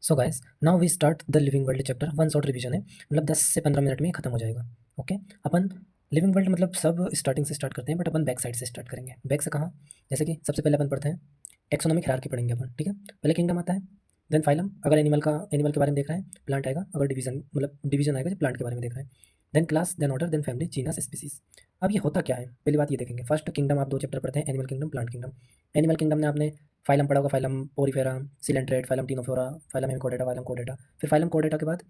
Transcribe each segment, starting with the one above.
So guys now we start the living world chapter. One short revision है, मतलब 10 से 15 minute में खत्म हो जाएगा। ओके, अपन लिविंग वर्ल्ड मतलब सब स्टार्टिंग से स्टार्ट करते हैं, बट अपन बैक साइड से स्टार्ट करेंगे। बैक से कहाँ? जैसे कि सबसे पहले अपन पढ़ते हैं टेक्सोनॉमिक हायरार्की पढ़ेंगे अपन। ठीक है, पहले किंगडम आता है, देन फाइलम। अगर एनिमल के बारे में देख रहे हैं, प्लांट आएगा। अगर डिवीजन मतलब डिवीजन आएगा जो प्लांट के बारे में देख रहे हैं, then class, then order, then family, genus, species. अब ये होता क्या है, पहली बात ये देखेंगे। फर्स्ट किंगडम आप 2 चैप्टर पढ़ते हैं, animal kingdom, plant kingdom. Animal kingdom में आपने फाइलम पढ़ा होगा, phylum Porifera, coelenterate, phylum Ctenophora, phylum Hemichordata, phylum कोडेटा। फिर फाइलम कोडेटा के बाद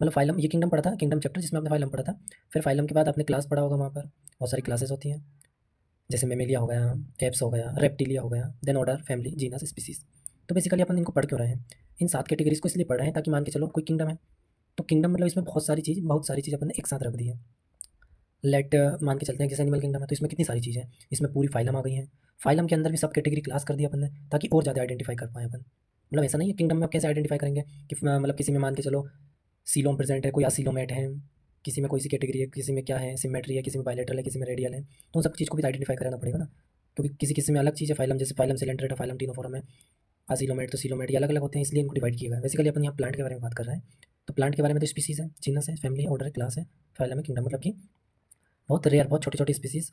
मतलब फाइलम, ये किंगडम पढ़ा था, किंगडम चैप्टर जिसमें आपने फाइलम पढ़ा था। फिर फाइलम के बाद आपने क्लास पढ़ा होगा, वहाँ पर बहुत सारी क्लासेस होती हैं, जैसे मेमेलिया हो गया, एप्स हो गया, रेप्टिलिया हो गया, then order, family, genus, species. तो बेसिकली अपन इनको पढ़ क्यों रहे हैं? इन 7 कैटेगरीज को इसलिए पढ़ रहे हैं ताकि मान के चलो कोई किंगडम है, तो किंगडम मतलब इसमें बहुत सारी चीज़ अपन ने एक साथ रख दी है। लेट मान के चलते हैं जैसे एनिमल किंगडम है, तो इसमें कितनी सारी चीज़ें हैं, इसमें पूरी फाइलम आ गई हैं। फाइलम के अंदर भी सब कैटेगरी क्लास कर दिया अपन ने, ताकि और ज़्यादा आइडेंटिफाई कर पाएँ अपन। मतलब ऐसा नहीं है किंगडम में आप कैसे आइडेंटिफाई करेंगे कि मतलब किसी में मान के चलो सीलोम प्रेजेंट है, कोई असीलोमेट है, किसी में कोई सी कैटेगरी है, किसी में क्या है, सिमेट्री है, किसी में बायलेटरल है, किसी में रेडियल है। तो उन सब चीज़ को भी आइडेंटिफाई कराना पड़ेगा ना, क्योंकि किसी किसी में अलग चीज़ है। फाइलम जैसे फाइलम सिलेंट्रेट है, फाइलम टिनोफोरम है, असीलोमेट तो सीलोमेट, ये अलग अलग होते हैं, इसलिए इनको डिवाइड किया गया है। बेसिकली अपन यहाँ प्लांट के बारे में बात कर रहे हैं, तो प्लांट के बारे में तो स्पीसीज है, जीनस है, फैमिली है, ऑर्डर है, क्लास है, फाइलम है, किंगडम। मतलब कि बहुत रेयर, बहुत छोटी छोटी स्पीसीज,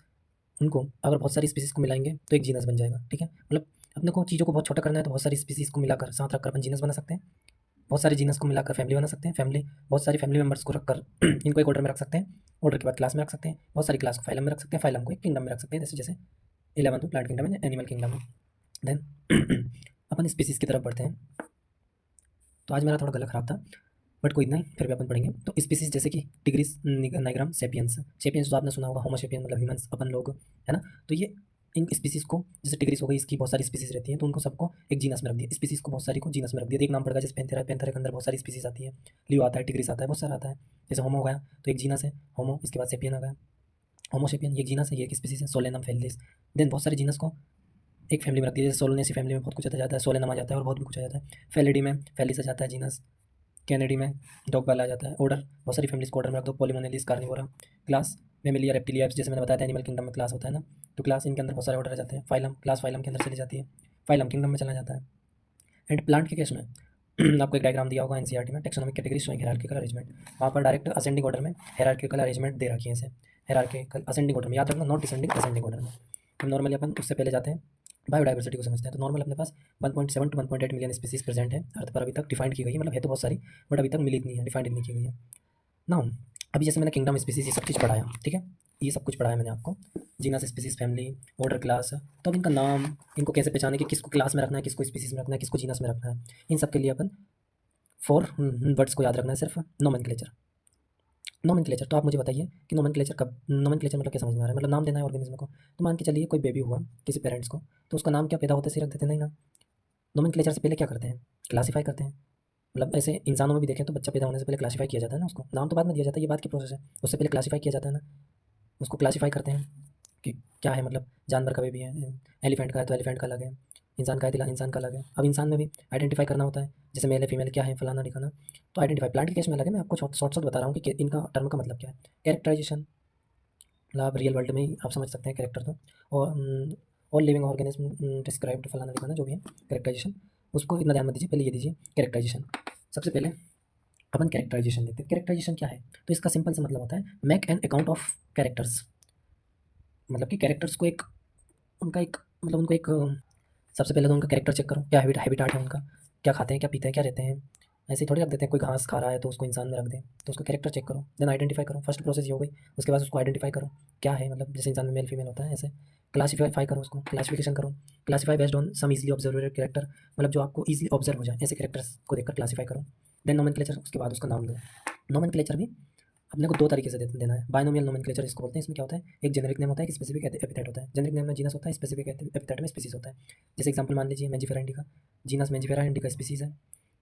उनको अगर बहुत सारी स्पीसीज को मिलाएंगे तो एक जीनस बन जाएगा। ठीक है, मतलब अपने को चीज़ों को बहुत छोटा करना है, तो बहुत सारी स्पीसीज को मिलाकर साथ रखकर अपन जीनस बना सकते हैं। बहुत सारे जीनस को मिलाकर फैमिली बना सकते हैं। फैमिली, बहुत सारी फैमिली मेंबर्स को रखकर इनको एक ऑर्डर में रख सकते हैं। ऑर्डर के बाद क्लास में रख सकते हैं। बहुत सारी क्लास को फाइलम में रख सकते हैं। फाइलम को एक किंगडम में रख सकते हैं, जैसे जैसे 11 में प्लांट किंगडम है, एनिमल किंगडम है। देन अपन स्पीसीज की तरफ बढ़ते हैं। तो आज मेरा थोड़ा गला खराब था, बट कोई नहीं, फिर भी अपन पढ़ेंगे। तो स्पीसीज जैसे कि टिग्रिस नाइग्राम, सेपियंस। सेपियंस तो आपने सुना होगा, होमो सेपियन मतलब ह्यूमंस, अपन लोग, है ना। तो ये इन स्पीसीज को, जैसे टिग्रिस हो गई, इसकी बहुत सारी स्पीसीज रहती हैं, तो उनको सबको एक जीनस में रख दिया। स्पीसीज को बहुत सारी को जीनस में रख दिया, तो एक नाम पड़ेगा। जैसे पेंथेरा, पेंथेरा के अंदर बहुत सारी स्पीसीज आती है, लियो आता है, टिग्रिस आता है, बहुत सारा आता है। जैसे होमो हो गया तो एक जीनस है होमो, इसके बाद सेपियन आ गया, होमो सेपियन, ये एक जीनस है, ये एक स्पीसीज है, सोलेनम, फेलिस। देन बहुत सारे जीनस को एक फैमिली में रख दिया, जैसे सोलोनेसी फैमिली में बहुत कुछ आ जाता है, सोलेनम आ जाता है, और बहुत भी कुछ आ जाता है। फेलिडी में फेलिस आ जाता है जीनस, कैनेडी में डॉग आ जाता है। ऑर्डर, बहुत सारी फैमिलीज को ऑर्डर में रख दो, पोलीमोनेलिस, कार्निवोरा। क्लास, मेमेलिया, रेप्टिलिया, जैसे मैंने बताया था एनिमल किंगडम में क्लास होता है ना, तो क्लास इनके अंदर बहुत सारे ऑर्डर आ जाते हैं। फाइलम, क्लास फाइलम के अंदर चली जाती है, फाइलम किंगडम में चला जाता है। एंड प्लांट के केस में आपको एक डायग्राम दिया होगा एनसीईआरटी में, taxonomic category showing hierarchical arrangement. वहाँ पर डायरेक्ट असेंडिंग ऑर्डर में हायरार्किकल अरेंजमेंट दे रखी है इसे, हायरार्किकल असेंडिंग ऑर्डर में, याद रखना, नॉट डिसेंडिंग, असेंडिंग ऑर्डर में। हम नॉर्मली अपन उससे पहले जाते हैं, बायोडाइवर्सिटी को समझते हैं। तो नॉर्मल अपने पास 1.7 टू 1.8 मिलियन स्पीसीज प्रेजेंट है अर्थ पर, अभी तक डिफाइंड की गई है, मतलब है तो बहुत सारी, बट अभी तक मिली इतनी है, डिफाइंड इतनी की गई है ना। अभी जैसे मैंने किंगडम, स्पीसीज, ये सब चीज़ पढ़ाया, ठीक है, ये सब कुछ पढ़ाया मैंने आपको, genus, species, family, order, class. तो अब इनका नाम, इनको कैसे पहचाने कि किसको क्लास में रखना है, किसको स्पीसीज में रखना है, किसको जीनस में रखना है, इन सब के लिए अपन 4 वर्ड्स को याद रखना है सिर्फ। Nomenclature, nomenclature. तो आप मुझे बताइए कि नोमेनक्लेचर कब, नोमेनक्लेचर मतलब क्या समझ में आ रहा है? मतलब नाम देना है ऑर्गेनिज्म को। तो मान के चलिए कोई बेबी हुआ किसी पेरेंट्स को, तो उसका नाम क्या पैदा होते से रख देते? नहीं ना, नोमेनक्लेचर से पहले क्या करते हैं? क्लासीफाई करते हैं। मतलब ऐसे इंसानों में भी देखें तो बच्चा पैदा होने से पहले क्लासीफाई किया जाता है ना, उसको नाम तो बाद में दिया जाता है, ये बात की प्रोसेस है। उससे पहले क्लासीफाई किया जाता है ना, उसको क्लासीफाई करते हैं कि क्या है, मतलब जानवर का बेबी है, एलिफेंट का है तो एलिफेंट का अलग है, इंसान का है तो इंसान का अलग है। अब इंसान में भी आइडेंटिफाई करना होता है, जैसे मेल है, फीमेल, क्या है, फलाना दिखाना। तो आइडेंटिफाई प्लांट के केस में अलग है, मैं आपको शॉर्ट शॉर्ट बता रहा हूँ कि इनका टर्म का मतलब क्या है। कैरेक्टराइजेशन, मतलब आप रियल वर्ल्ड में ही आप समझ सकते हैं कैरेक्टर तो। और लिविंग ऑर्गेनिज्म डिस्क्राइब्ड, फलाना दिखाना, जो भी है कैरेक्टराइजेशन, उसको इतना ध्यान मत दीजिए, पहले ये दीजिए कैरेक्टराइजेशन। सबसे पहले अपन कैरेक्टराइजेशन देखते हैं। कैरेक्टराइजेशन क्या है? तो इसका सिंपल सा मतलब होता है make an account of characters. मतलब कि कैरेक्टर्स को एक, उनका एक, मतलब उनको एक, सबसे पहले तो उनका कैरेक्टर चेक करो, क्या हैबिटाट है उनका, क्या खाते हैं, क्या पीते हैं, क्या रहते हैं। ऐसे ही थोड़ी रख देते हैं, कोई घास खा रहा है तो उसको इंसान में रख दें, तो उसका कैरेक्टर चेक करो, देन आइडेंटिफाई करो। फर्स्ट प्रोसेस ये हो गई। उसके बाद उसको आइडेंटिफाई करो क्या है, मतलब जैसे इंसान में मेल फीमेल होता है, ऐसे क्लासीफाई करो, उसको क्लासिफिकेशन करो। Classify based on some easily observated character, मतलब जो आपको ईजिली ऑब्जर्व हो जाए, ऐसे कैरेक्टर्स को देखकर क्लासीफाई करो। देन नोमेनक्लेचर, उसके बाद उसका नाम दो। नोमेनक्लेचर भी अपने को 2 तरीके से देना है। बायनोमियल नोमेनक्लेचर इसको बोलते हैं। इसमें क्या होता है, एक जेनेरिक नेम होता है, एक स्पेसिफिक एपिथेट होता है। जेनेरिक नेम में जीनस होता है, स्पेसिफिक एपिथेट में स्पीसीज होता है। जैसे एग्जांपल मान लीजिए मेंजिफेरा इंडिका, जीनस मेंजिफेरा इंडिका, स्पीसीज है।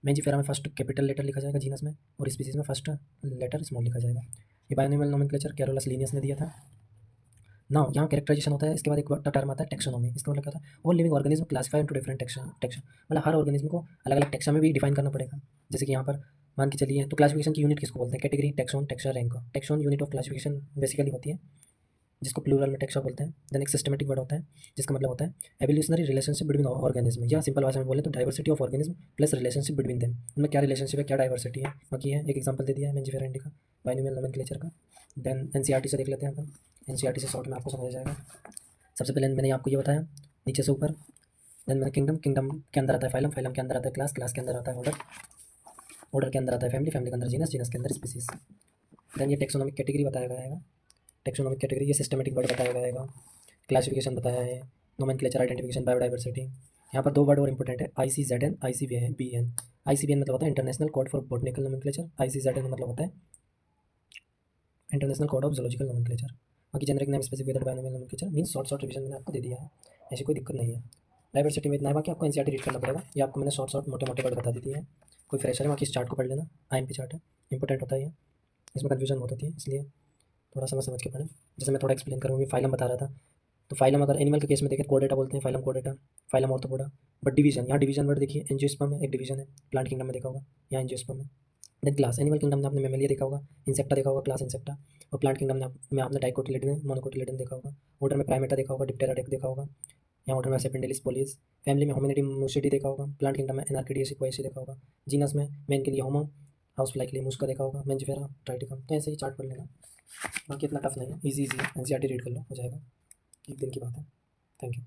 मेंजिफेरा में फर्स्ट कैपिटल लेटर लिखा जाएगा जीनस में, और स्पीसीज में फर्स्ट लेटर स्मॉल लिखा जाएगा। ये बायनोमियल नोमेनक्लेचर कैरोलस लीनियस ने दिया था ना। यहाँ कैरेक्टराइजेशन होता है, इसके बाद एक टर्म आता है टेक्सोनोमी। इसका मतलब क्या होता है, all living organism classify into different taxon, मतलब हर ऑर्गेनिज्म को अलग अलग टेक्सा में भी डिफाइन करना पड़ेगा। जैसे कि यहाँ पर मान के चलिए, तो क्लासिफिकेशन की यूनिट किसको बोलते हैं? Category, taxon, taxa, rank. Taxon unit of classification basically होती है जिसको प्लूरल में टेक्सा बोलते हैं। देन एक सिस्टमेटिक वर्ड होता है जिसका मतलब होता है एवोल्यूशनरी रिलेशनशिप बिटवीन ऑर्गेनिज्म, या सिंपल भाषा में बोले तो diversity of organism plus relationship between them. उनमें क्या रिलेशनशिप है, क्या डाइवर्सिटी है, बाकी है। एक एग्जांपल दे दिया है मेंजिफेरा इंडिका बाइनोमियल नोमेनक्लेचर का। देन एनसीईआरटी से देख लेते हैं अपन, एनसीईआरटी से शॉर्ट में आपको समझ आ जाएगा। सबसे पहले मैंने आपको ये बताया नीचे से ऊपर। देन मैंने किंगडम, किंगडम के अंदर आता है फाइलम, फाइलम के अंदर आता है क्लास, क्लास के अंदर आता है ऑर्डर, ऑर्डर के अंदर आता है फैमिली, फैमिली के अंदर जीनस, जीनस के अंदर स्पीसीज। देन ये टेक्सोनॉमिक कैटेगरी बताया गया है, टेक्सोनॉमिक कैटेगरी, ये सिस्टमेटिक वर्ड बताया गया है, क्लासिफिकेशन बताया है, नोमेनक्लेचर, आइडेंटिफिकेशन, बायोडाइवर्सिटी। यहाँ पर दो वर्ड और इंपॉर्टेंट है, ICZN, ICBN। ICBN मतलब होता है international code for botanical nomenclature, ICZN मतलब होता है international code of zoological nomenclature. बाकी generic name specific binomial nomenclature means short short revision मैंने आपको दे दिया है, ऐसी कोई दिक्कत नहीं है। डाइवर्सिटी में इतना है, बाकी आपको एनसीईआरटी रीड करना पड़ेगा, ये आपको मैंने शॉर्ट शॉर्ट मोटे मोटे वर्ड बता दी है। कोई फ्रेशर है बाकी इस चार्ट को पढ़ लेना, IMP चार्ट है, इंपॉर्टेंट होता है ये, इसमें कन्फ्यूजन बहुत होती है, इसलिए थोड़ा समझ के पढ़ें। जैसे मैं थोड़ा एक्सप्लेन करूँ, फाइलम बता रहा था, तो फाइलम अगर एनिमल के केस में देखें कोडेटा बोलते हैं, फाइलम कोडेटा, फाइलम ऑर्थोपोडा। बट डिवीजन, यहाँ डिवीजन वर्ड देखिए, एंजियोस्पर्म है एक डिवीजन है, प्लांट किंगडम में देखा होगा, यहाँ एंजियोस्पर्म है। देन क्लास, एनिमल किंगडम में आपने मेमेलिया देखा होगा, इंसेक्टा देखा होगा, क्लास इंसेक्टा। और प्लांट किंगडम में आपने डाइकोटिलेडन, मोनोकोटिलेडन देखा होगा। ऑर्डर में प्राइमेटा देखा होगा, डिप्टेराडेक देखा होगा, यहाँ ऑर्डर में सेपेंडेलिस पोलिस। फैमिली में होमिनिडी मूसिडी देखा होगा, प्लांट किंगडम में एनार्किडिया सिक्वेसी देखा होगा। जीनस में मेन के लिए होमो, हाउस फ्लाई के लिए मुस्का देखा होगा, मेंजिफेरा ट्राइटिकम। तो ऐसे ही चार्ट पढ़ लेना, बाकी इतना टफ नहीं है, ईजी है, एनसीईआरटी रीड कर लो, हो जाएगा, एक दिन की बात है। Thank you.